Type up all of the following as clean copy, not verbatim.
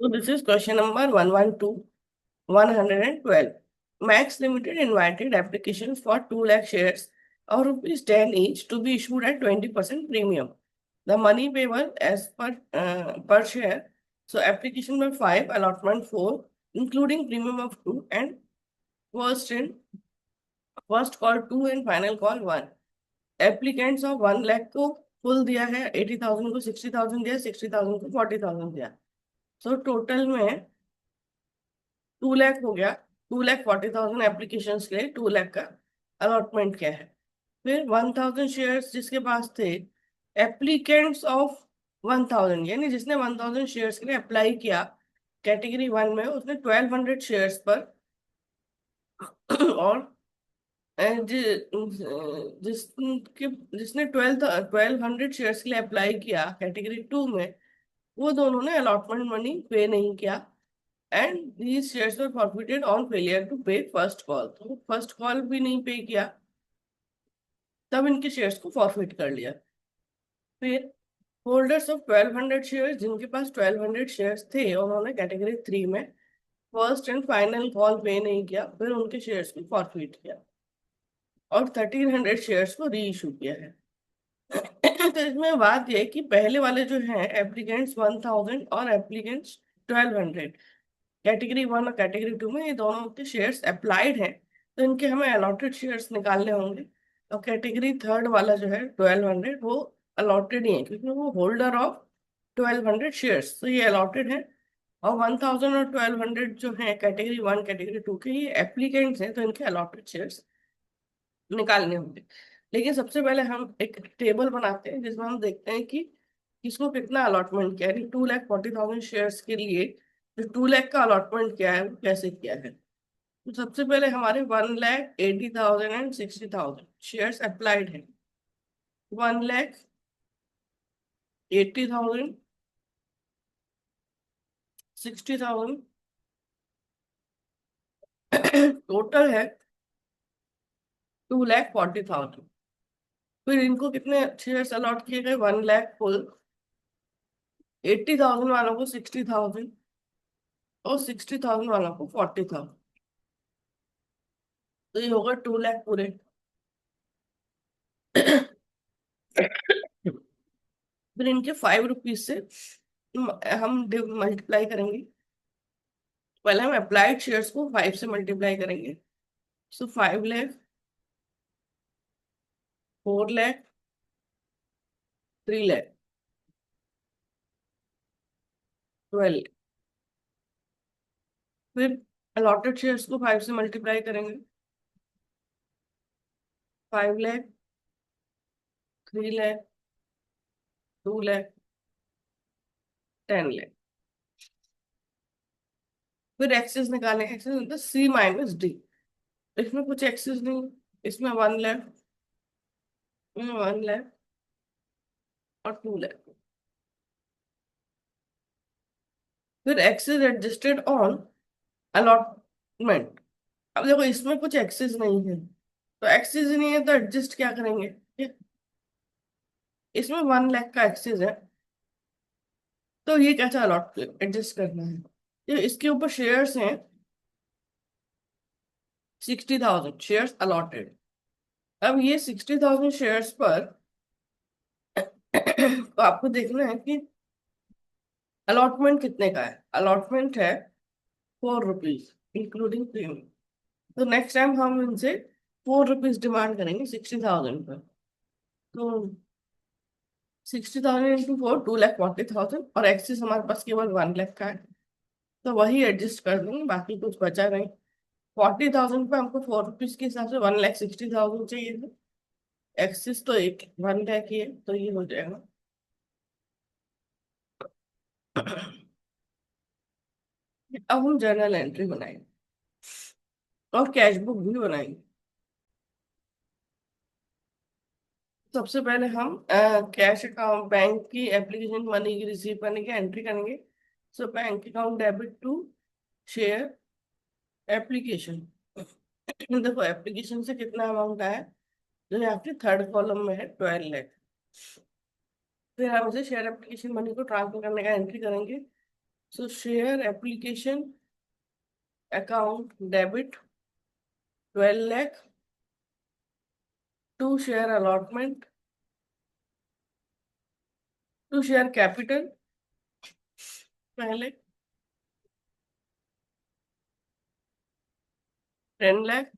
So this is question number 112, 112. Max Limited invited applications for 2 lakh shares or rupees 10 each to be issued at 20% premium. The money payable as per share. So application number 5, allotment 4, including premium of 2 and first in first call 2 and final call 1. Applicants of 1 lakh को full दिया है, 80,000 को 60,000 दिया, 60,000 को 40,000 दिया. So total में 2 लाख हो गया. 2,40,000 एप्लीकेशन के लिए 2 लाख का अलॉटमेंट क्या है. फिर 1,000 शेयर्स जिसके पास थे, एप्लीकेंट्स ऑफ 1,000 यानी जिसने 1,000 शेयर्स के लिए अप्लाई किया कैटेगरी 1 में, उसने 1,200 शेयर्स पर और जिसने 1,200 शेयर्स के लिए अप्लाई किया कैटेगरी 2 में, वो दोनों ने अलॉटमेंट मनी पे नहीं किया. And these shares were forfeited on failure to pay first call. तो फर्स्ट कॉल भी नहीं पे किया, तब इनके शेयर्स को फॉरफिट कर लिया. फिर होल्डर्स ऑफ 1,200 शेयर्स जिनके पास 1,200 शेयर्स थे, उन्होंने कैटेगरी 3 में फर्स्ट एंड फाइनल कॉल पे नहीं किया, फिर उनके शेयर्स को फॉरफिट किया और 1,300 शेयर्स को री इशू किया है. तो इसमें बात यह है कि पहले वाले जो हैं एप्लीकेंट्स 1,000 और एप्लीकेंट्स 1,200, कैटेगरी 1 और कैटेगरी 2 में ये दोनों के शेयर्स अप्लाइड हैं, तो इनके हमें अलॉटेड शेयर्स निकालने होंगे. और कैटेगरी थर्ड वाला जो है 1,200, वो अलॉटेड ही है क्योंकि वो होल्डर ऑफ 1,200 शेयर्स, तो ये अलॉटेड है. और 1,000 और 1,200 जो है कैटेगरी 1 कैटेगरी 2 के, ये एप्लीकेंट्स हैं, तो इनके अलॉटेड शेयर्स निकालने होंगे. लेकिन सबसे पहले हम एक टेबल बनाते हैं जिसमें हम देखते हैं कि किसको कितना अलॉटमेंट किया है. 2,40,000 शेयर्स के लिए जो 2 लाख का अलॉटमेंट किया है वो कैसे किया है. तो सबसे पहले हमारे 1,80,000 एंड 60,000 शेयर्स अप्लाइड है. 1,80,000, 60,000 टोटल है 2,40,000. फिर इनको कितने शेयर्स अलॉट किए गए, 1 लाख फुल, 80,000 वालों को 60,000 और 60,000 वालों को 40,000. तो ये होगा 2 लाख पूरे. फिर इनके 5 रुपीज से हम मल्टीप्लाई करेंगे. पहले हम अप्लाइड शेयर्स को 5 से मल्टीप्लाई करेंगे. सो 5 लाख, 4 लाख, 3 लाख, 12. फिर अलॉटेड शेयर्स को 5 से मल्टीप्लाई करेंगे. 5 लाख, 3 लाख, 2 लाख, 10 लाख. फिर एक्सेस निकालें. एक्सेस होता है सी माइनस डी. इसमें कुछ एक्सेस नहीं, इसमें 1 लाख, 1 लाख और 2 लाख. फिर एक्सेस एडजस्टेड ऑन अलॉटमेंट. अब देखो इसमें कुछ एक्सेस नहीं है, तो एक्सेस ही नहीं है तो एडजस्ट क्या करेंगे. ठीक? इसमें 1 लाख का एक्सेस है, तो ये कैसे अलॉट एडजस्ट करना है. ये इसके ऊपर शेयर्स हैं 60,000 शेयर्स अलॉटेड. अब ये 60,000 शेयर्स पर तो आपको देखना है कि अलॉटमेंट कितने का है. अलॉटमेंट है 4 रुपीज इंक्लूडिंग प्रीमियम. तो नेक्स्ट टाइम हम इनसे 4 रुपीज डिमांड करेंगे 60,000 पर. तो 60,000 इंटू 4, 2,40,000, और एक्सिस हमारे पास केवल 1 लाख का है, तो वही एडजस्ट कर देंगे, बाकी कुछ बचा नहीं. 40,000 पे हमको 4 रुपीज के हिसाब से 1,60,000 चाहिए था. एक्सिस तो 1 लाख ही है, तो ये हो जाएगा. अब हम जर्नल एंट्री बनाएंगे और कैश बुक भी बनाएंगे. सबसे पहले हम कैश अकाउंट, बैंक की एप्लीकेशन मनी की रिसीव करने की एंट्री करेंगे. So bank account debit to share application. देखो एप्लीकेशन से कितना अमाउंट आया, जो यहाँ पे थर्ड कॉलम में है 12 लाख. फिर हम इसे शेयर एप्लीकेशन मनी को ट्रांसफर करने का एंट्री करेंगे. So share application account debit 12 lakh to share allotment to share capital पहले 10 lakh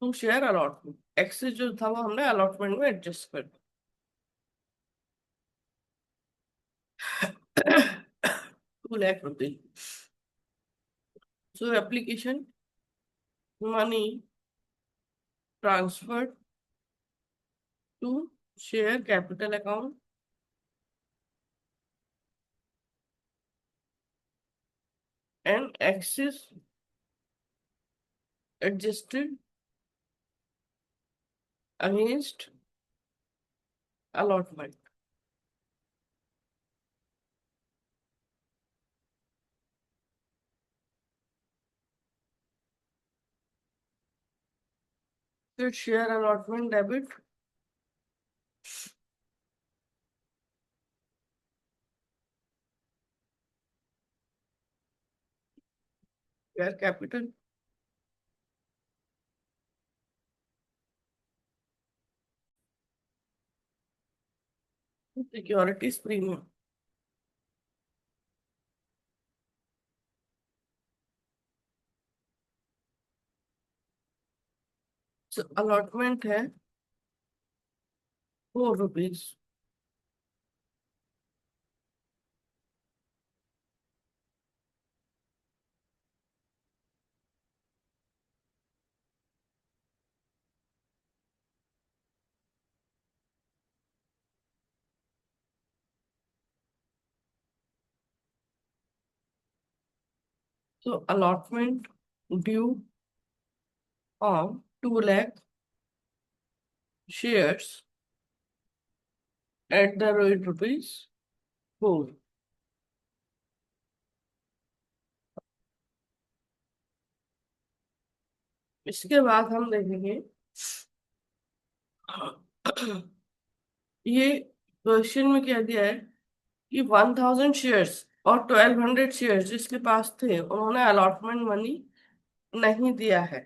to share allotment excess जो था वो हमने अलॉटमेंट में एडजस्ट कर दिया 2 lakh rupees so application money transferred to share capital account and excess adjusted against allotment फिर share allotment debit share capital securities premium allotment है 4 रुपीज तो allotment due on 2 lakh shares at the rate rupees 4 इसके बाद हम देखेंगे ये question में क्या दिया है कि 1000 शेयर्स और 1200 शेयर्स जिसके पास थे उन्होंने अलॉटमेंट मनी नहीं दिया है।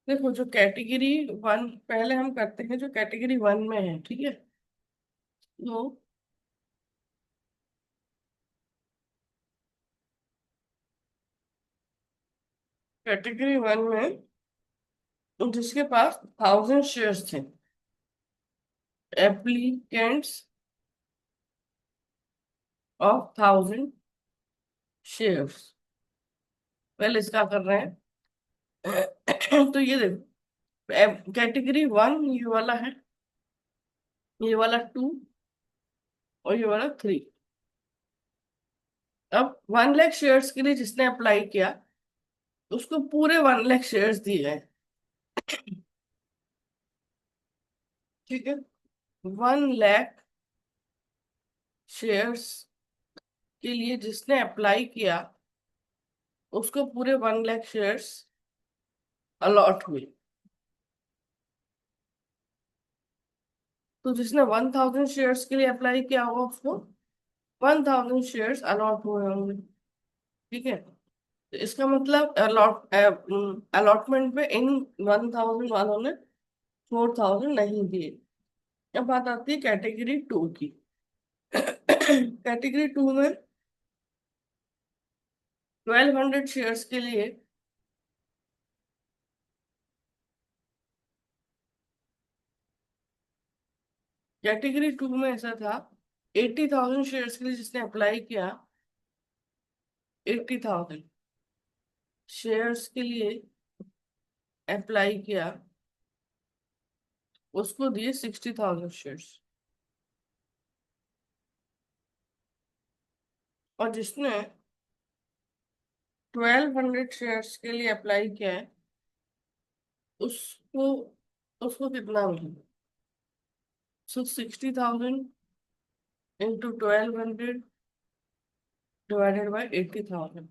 देखो जो कैटेगरी 1 पहले हम करते हैं जो कैटेगरी 1 में है, ठीक है। तो कैटेगरी 1 में जिसके पास 1000 शेयर्स थे, एप्लीकेंट्स ऑफ 1000 शेयर्स, पहले इसका कर रहे हैं। तो ये देखो कैटेगरी 1 ये वाला है, ये वाला 2 और ये वाला 3। अब 1 लाख शेयर्स के लिए जिसने अप्लाई किया उसको पूरे 1 लाख शेयर्स दिए हैं, ठीक है। 1 लाख शेयर्स के लिए जिसने अप्लाई किया उसको पूरे 1 लाख शेयर्स अलॉट हुए। तो जिसने 1000 शेयर्स के लिए अप्लाई किया होगा उसको 1000 शेयर्स अलॉट हुए होंगे, ठीक है। तो इसका मतलब अलॉटमेंट में इन 1000 वालों ने 4000 नहीं दिए। अब बात आती है कैटेगरी 2 की। कैटेगरी 2 में 1200 शेयर्स के लिए कैटेगरी 2 में ऐसा था, 80,000 शेयर्स के लिए जिसने अप्लाई किया, 80,000 शेयर्स के लिए अप्लाई किया उसको दिए 60,000 शेयर्स। और जिसने 1200 शेयर्स के लिए अप्लाई किया है उसको उसको कितना मिलेगा? सो 60,000 इंटू 1200 डिवाइडेड बाय 80,000।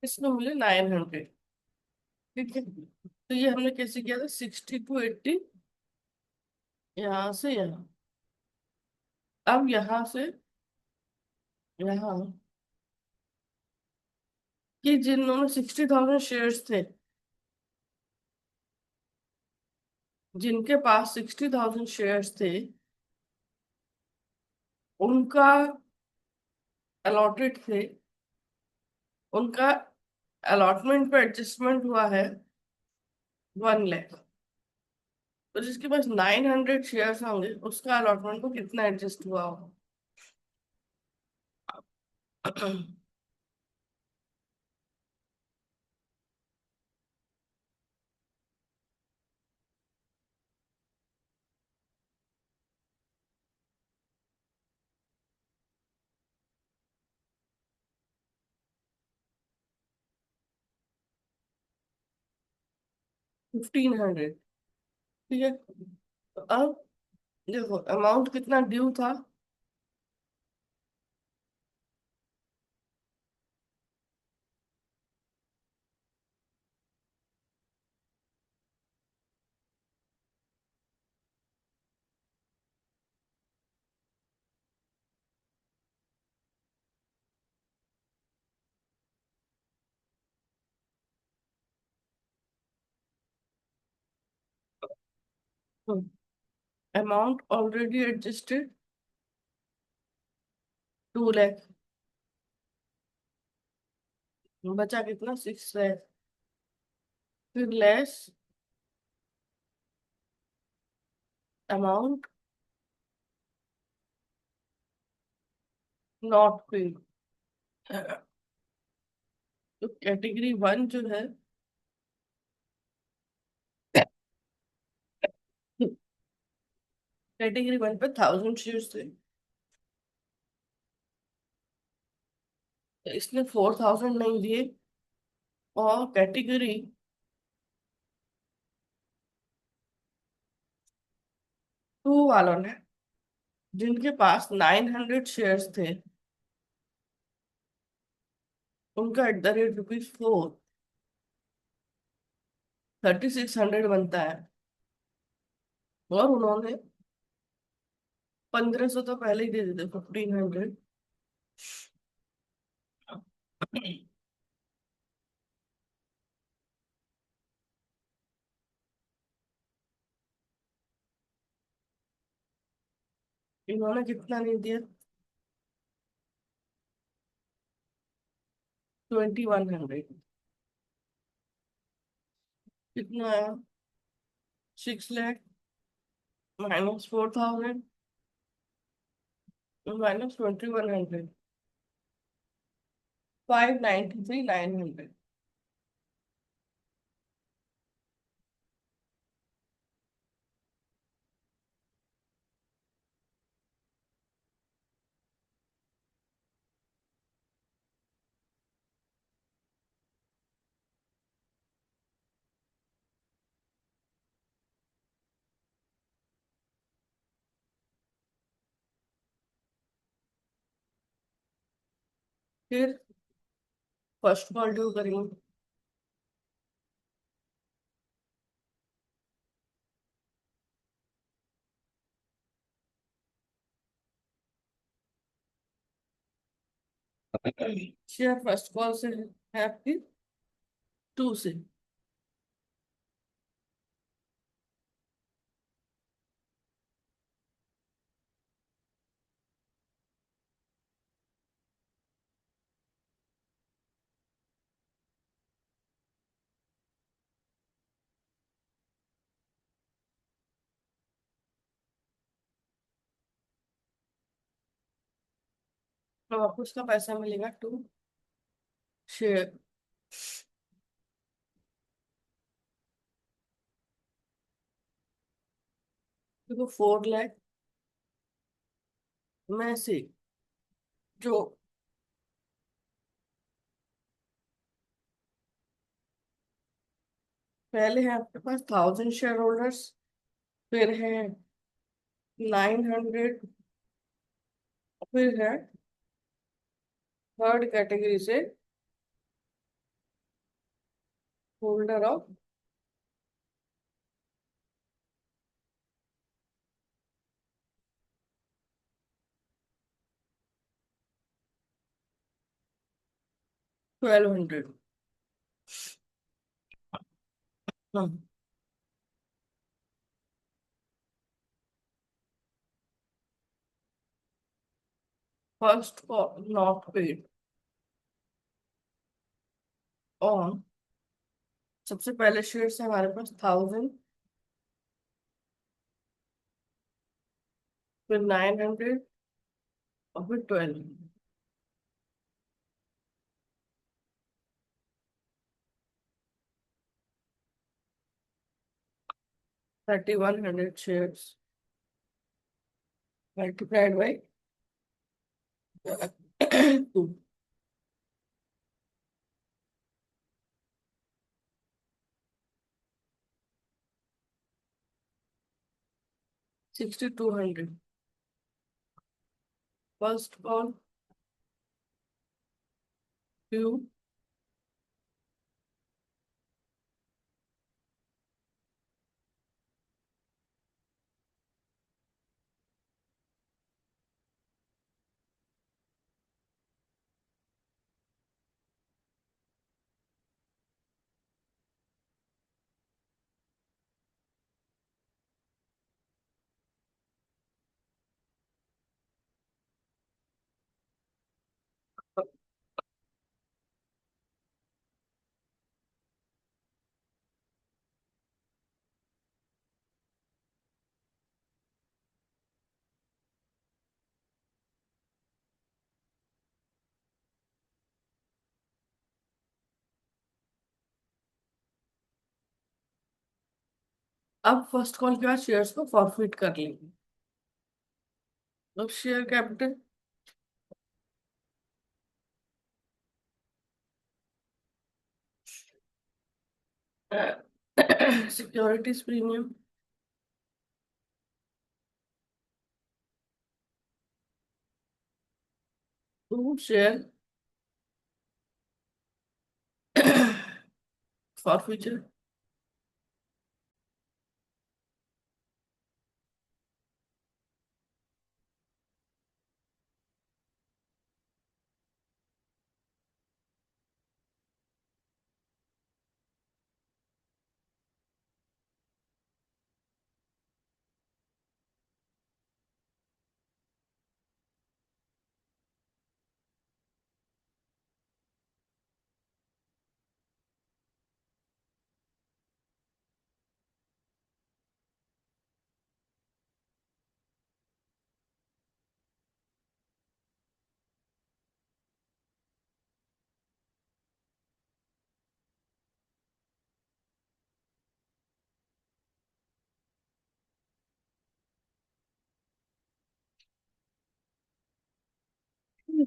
इसमें मिले 900। ठीक है, तो ये हमने कैसे किया था, 60 to 80, यहाँ से यहाँ। अब यहाँ से यहाँ, कि जिन्होंने 60,000 शेयर्स थे, जिनके पास 60,000 शेयर्स थे, उनका अलॉटेड थे, उनका अलॉटमेंट पे एडजस्टमेंट हुआ है 1 लाख। तो जिसके पास 900 शेयर्स होंगे, उसका अलॉटमेंट को कितना एडजस्ट हुआ होगा? 1500। ठीक है, तो अब देखो अमाउंट कितना ड्यू था। Amount already adjusted 2 lakh. बचा कितना, 6 लाख। फिर लेस अमाउंट नॉट पेड। तो कैटेगरी 1 जो है, कैटेगरी 1 पे 1000 शेयर्स थे, तो इसने 4000 नहीं दिए। और कैटेगरी 2 वालों ने, जिनके पास 900 शेयर्स थे, उनका एट द रेट ₹4, 3600 बनता है। और उन्होंने 1500 तो पहले ही दे देते, 1500। इन्होंने कितना नहीं दिया, 2100। कितना आया, 6 लाख माइनस 4000 माइनस 2100, 593,900। फिर फर्स्ट कॉल ड्यू करेंगे। शेयर फर्स्ट कॉल से है आपकी 2 से। तो आपको उसका पैसा मिलेगा 2 शेयर। देखो 4 लाख में से जो पहले है आपके पास 1000 शेयर होल्डर्स, फिर है 900, फिर है थर्ड कैटेगरी से होल्डर ऑफ 1200। हाँ। फर्स्ट नॉट पेड ऑन, सबसे पहले शेयर है हमारे पास 1000, फिर 900 और फिर 1200। 3100 shares multiplied by 2, 6200। First call क्यू, अब फर्स्ट कॉल के बाद शेयर्स को फॉरफिट कर लेंगे। अब share capital securities premium, to share forfeiture,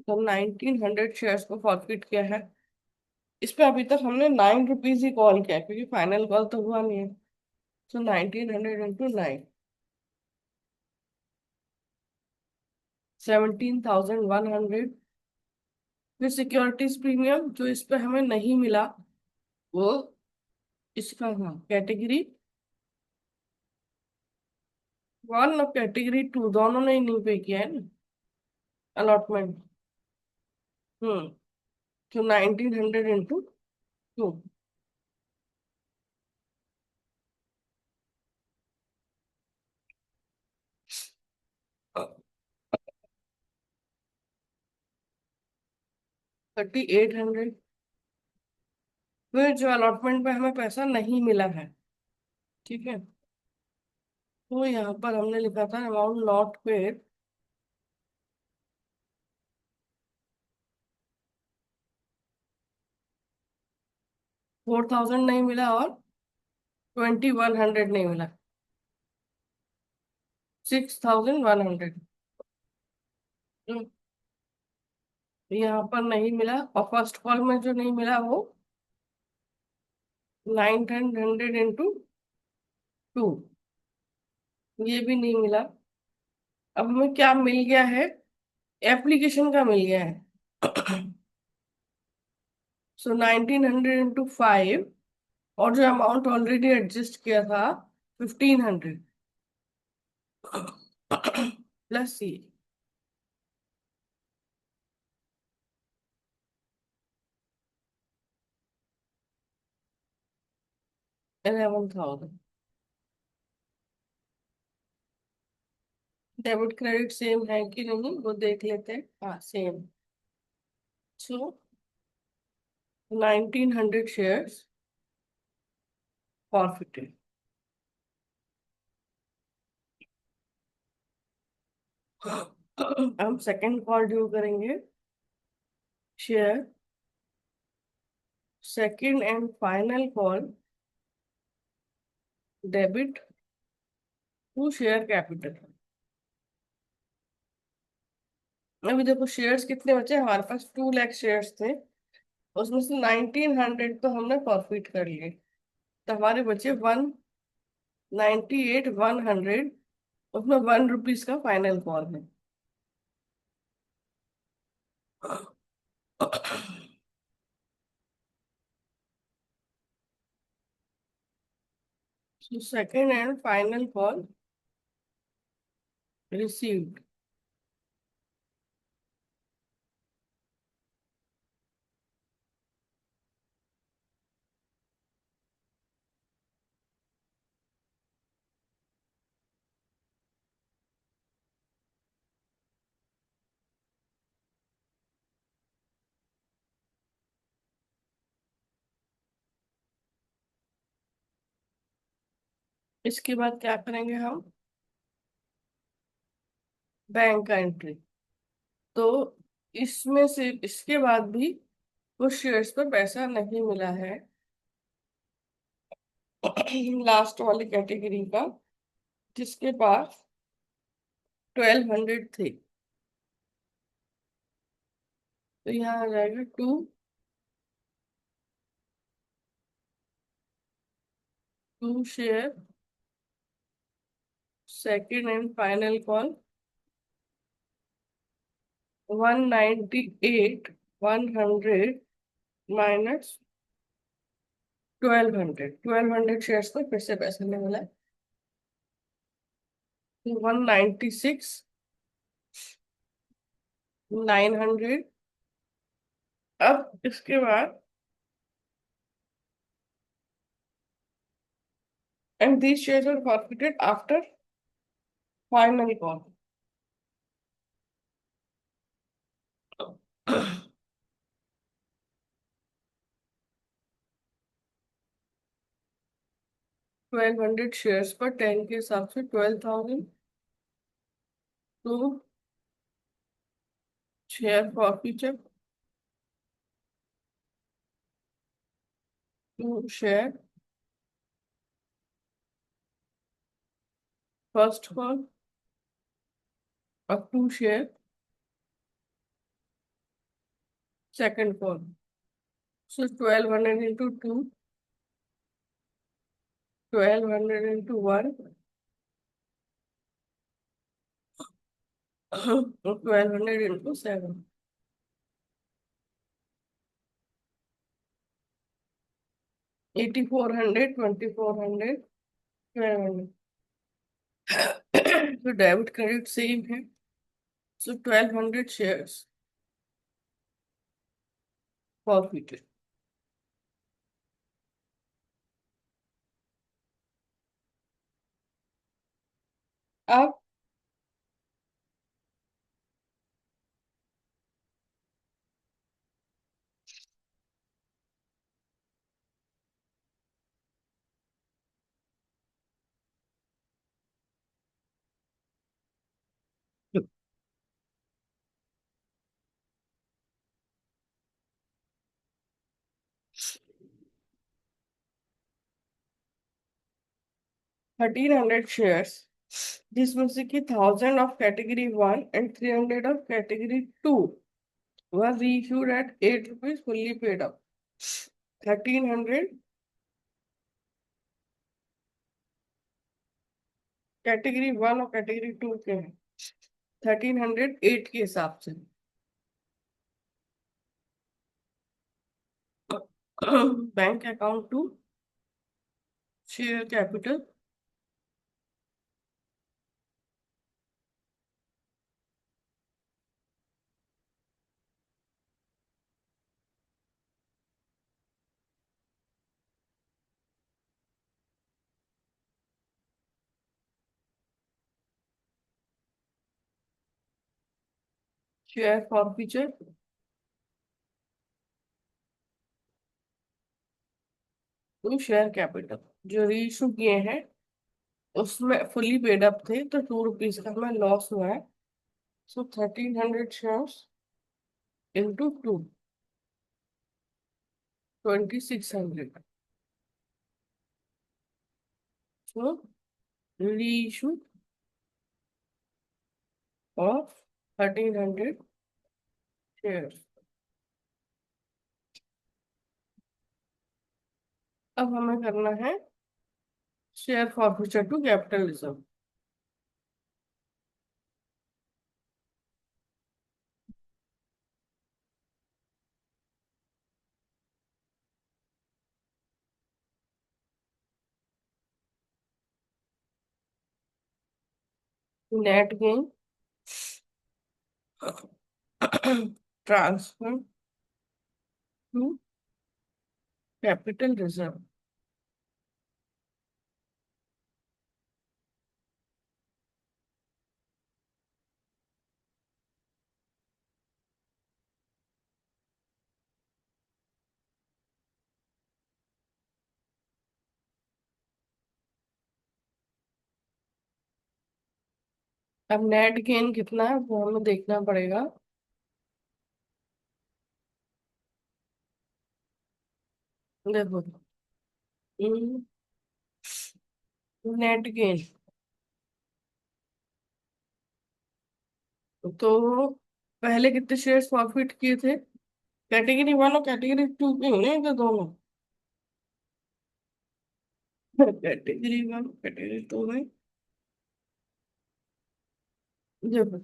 तो 1900 शेयर्स को फॉरफिट किया है। इस पे अभी तक हमने 9 रुपीज ही कॉल किया क्योंकि फाइनल कॉल तो हुआ नहीं है। तो 1900 × 9, 17,100। फिर सिक्योरिटीज प्रीमियम जो इस पे हमें नहीं मिला, वो इसका, हाँ, कैटेगरी 1 और कैटेगरी 2 दोनों ने ही नहीं पे किया है ना अलॉटमेंट। हम्म। तो 1900 × 2, 3800। फिर जो अलॉटमेंट पे हमें पैसा नहीं मिला है, ठीक है, तो यहाँ पर हमने लिखा था अमाउंट नॉट पेड, 4000 नहीं मिला और 2100 नहीं मिला, 6100 यहाँ पर नहीं मिला। और फर्स्ट कॉल में जो नहीं मिला वो 900 × 2, ये भी नहीं मिला। अब हमें क्या मिल गया है, एप्लीकेशन का मिल गया है। सो 1900 × 5, और जो अमाउंट ऑलरेडी एडजस्ट किया था 1500 plus C, 11,000। Debit credit same है कि नहीं वो देख लेते हैं। हाँ सेम। So 1900 shares forfeited. हम सेकंड कॉल ड्यू करेंगे। Share second and final call debit to share capital. अभी देखो शेयर्स कितने बचे हमारे पास, 2 लाख शेयर्स थे, उसमें से 1900 तो हमने फॉरफिट कर लिए, तो हमारे बचे 198,100। उसमें 1 रुपीज का फाइनल कॉल है। Second and final call received. इसके बाद क्या करेंगे हम, बैंक का एंट्री। तो इसमें से इसके बाद भी कुछ शेयर्स पर पैसा नहीं मिला है, लास्ट वाली कैटेगरी का, जिसके पास 1200 थे। तो यहाँ आ जाएगा to share second and final call 198,100 minus 1200 shares पर फिर से पैसा नहीं मिला। 196,900। अब इसके बाद, and these shares were forfeited after final call। 1200 shares पर 10 के हिसाब से 12,000 to share forfeiture, to share first call और to share second call. So 1200 × 2, 1200 × 1, 1200 × 7, 8400, 2400, 1200। तो डेबिट क्रेडिट सेम है। सो 1200 शेयर्स forfeited। अब 1300 शेयर्स, जिसमें से कि 1000 of category 1 and 300 of category 2 was reissued at 8 rupees fully paid up। 1300 category one और category two के हैं 1308 के हिसाब से। Bank account to share capital share forfeiture to share capital. जो रीइशू किए हैं उसमें फुली पेड अप थे तो ₹2 का हमें लॉस हुआ है। So 1300 shares into two 2600। So reissue of 1300 shares. अब हमें करना है share forfeiture to capital reserve. Net gain transfer to capital reserve. अब नेट गेन कितना है वो हमें देखना पड़ेगा। देखो नेट गेन तो पहले कितने शेयर्स प्रॉफिट किए थे? कैटेगरी वन और कैटेगरी टू के होंगे क्या दोनों? कैटेगरी वन कैटेगरी टू में देखो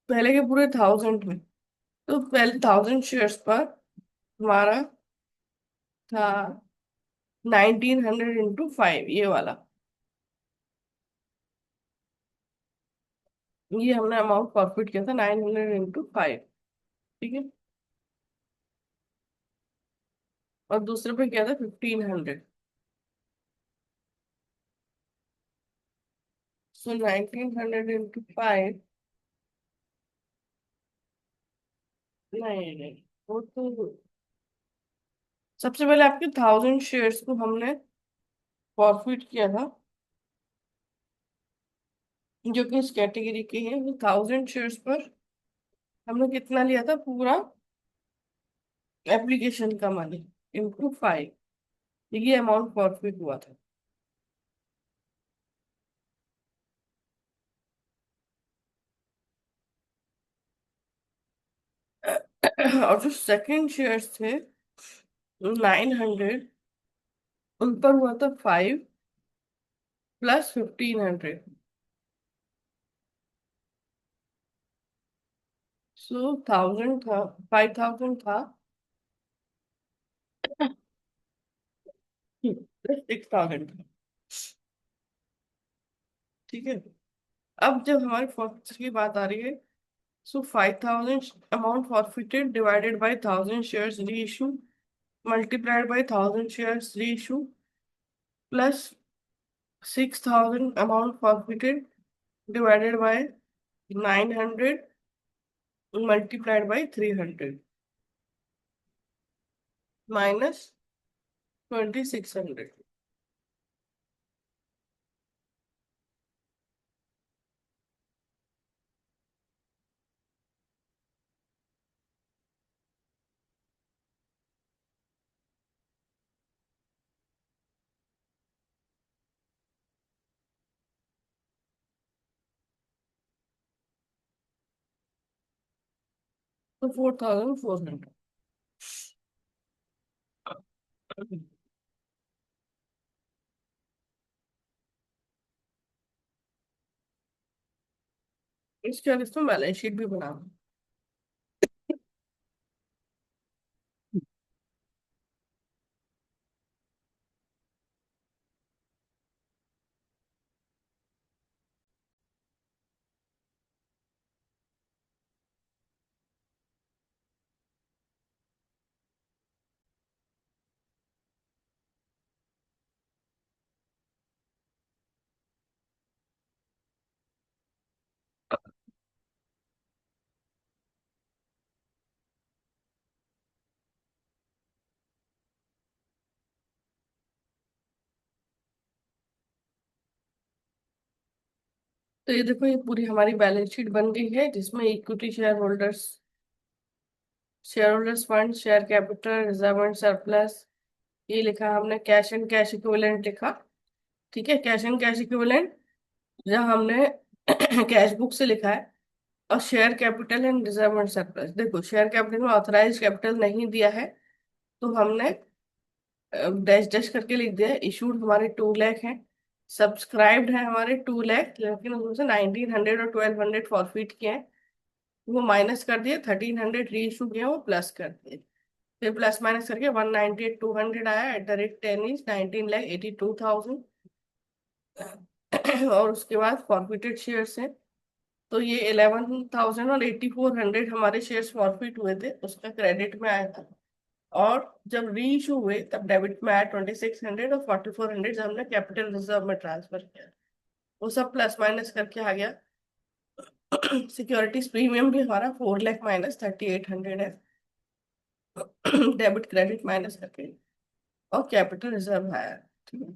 पहले के पूरे 1000 में, तो पहले 1000 शेयर्स पर हमारा था 1900 × 5 ये वाला। ये हमने अमाउंट प्रॉफिट किया था 900 × 5। ठीक है। और दूसरे पे किया था 1500। सो 1900 × 5। नहीं नहीं, वो तो सबसे पहले आपके 1000 शेयर्स को हमने प्रॉफिट किया था जो कि इस कैटेगरी के हैं। वो 1000 शेयर्स पर हमने कितना लिया था पूरा एप्लीकेशन का मनी इंटू 5। ये अमाउंट प्रॉफिट हुआ था। और जो सेकंड शेयर्स थे 900, उन पर हुआ था 5 + 1500। सो 1000 था, 5000 था 6000 था। ठीक है। अब जब हमारे प्रॉफिट की बात आ रही है, सो 5000 amount forfeited divided by 1000 shares री इशू मल्टीप्लाइड बाय 1000 शेयर्स री issue plus 6000 amount forfeited divided by 900 multiplied by 300 minus 2600। तो 4400। इसके बाद इसमें बैलेंस शीट भी बना। तो ये देखो, ये पूरी हमारी बैलेंस शीट बन गई है, जिसमें equity share holders fund, share capital, reserve and surplus, ये लिखा हमने, कैश एंड कैश इक्विवेलेंट लिखा। ठीक है, कैश एंड कैश इक्विवेलेंट जहाँ हमने कैश बुक से लिखा है। और share capital and reserve and surplus, देखो शेयर कैपिटल में ऑथराइज कैपिटल नहीं दिया है, तो हमने डैश डैश करके लिख दिया है। इशूड हमारे 2 लाख हैं, सब्सक्राइब्ड है हमारे 2 लाख, लेकिन उसमें से 1900 और 1200 फॉरफिट किए हैं, वो माइनस कर दिए। 1300 री इशू किए, वो प्लस कर दिए। फिर प्लस माइनस करके 198,200 आया, @10 इज 19,82,000। और उसके बाद फॉरफिटेड शेयर्स हैं, तो ये 11,000 और 8,400 हमारे शेयर्स फॉरफिट हुए थे, उसका क्रेडिट में आया था। और जब री इशू हुए तब डेबिट में आया 2,600 और 4,400 हमने कैपिटल रिजर्व में ट्रांसफर किया, वो सब प्लस माइनस करके आ गया। सिक्योरिटीज प्रीमियम भी हमारा 4 लाख माइनस 3,800 है, डेबिट क्रेडिट माइनस करके, और कैपिटल रिजर्व आया। ठीक है,